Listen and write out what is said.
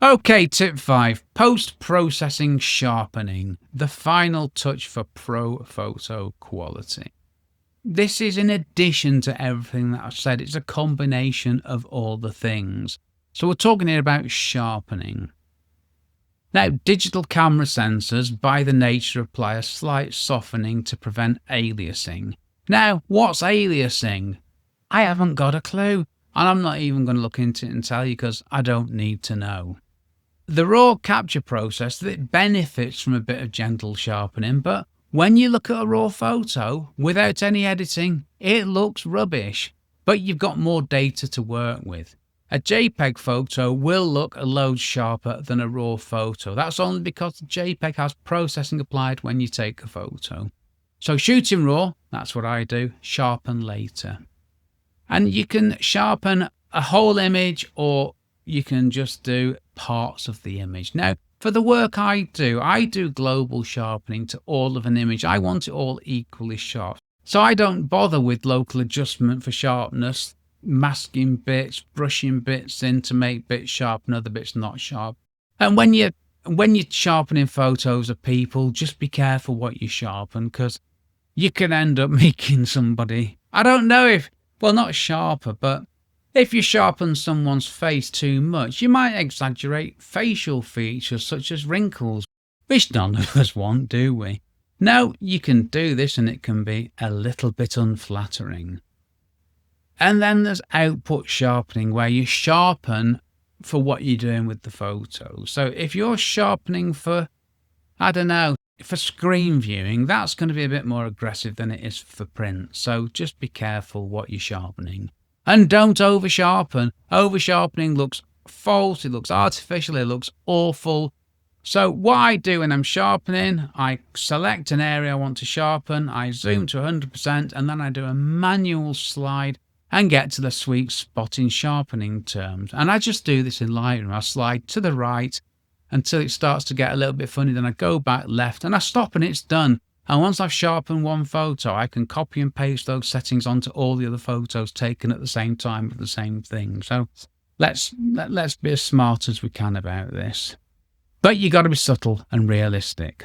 Okay, tip 5, post-processing sharpening, the final touch for pro photo quality. This is in addition to everything that I've said. It's a combination of all the things. So we're talking here about sharpening. Now, digital camera sensors, by the nature, apply a slight softening to prevent aliasing. Now, what's aliasing? I haven't got a clue, and I'm not even going to look into it and tell you because I don't need to know. The raw capture process, that benefits from a bit of gentle sharpening, but when you look at a raw photo without any editing, it looks rubbish, but you've got more data to work with. A JPEG photo will look a load sharper than a raw photo. That's only because the JPEG has processing applied when you take a photo. So shooting raw, that's what I do, sharpen later. And you can sharpen a whole image or you can just do parts of the image. Now, for the work I do global sharpening to all of an image. I want it all equally sharp. So I don't bother with local adjustment for sharpness, masking bits, brushing bits in to make bits sharp and other bits not sharp. And when you're sharpening photos of people, just be careful what you sharpen because you can end up making somebody, I don't know if, well, not sharper, but if you sharpen someone's face too much, you might exaggerate facial features such as wrinkles, which none of us want, do we? No, you can do this and it can be a little bit unflattering. And then there's output sharpening, where you sharpen for what you're doing with the photo. So if you're sharpening for, I don't know, for screen viewing, that's going to be a bit more aggressive than it is for print. So just be careful what you're sharpening. And don't over sharpen. Over sharpening looks false, it looks artificial, it looks awful. So what I do when I'm sharpening, I select an area I want to sharpen, I zoom to 100%, and then I do a manual slide and get to the sweet spot in sharpening terms. And I just do this in Lightroom. I slide to the right until it starts to get a little bit funny, then I go back left and I stop and it's done. And once I've sharpened one photo, I can copy and paste those settings onto all the other photos taken at the same time with the same thing. So let's be as smart as we can about this. But you got to be subtle and realistic.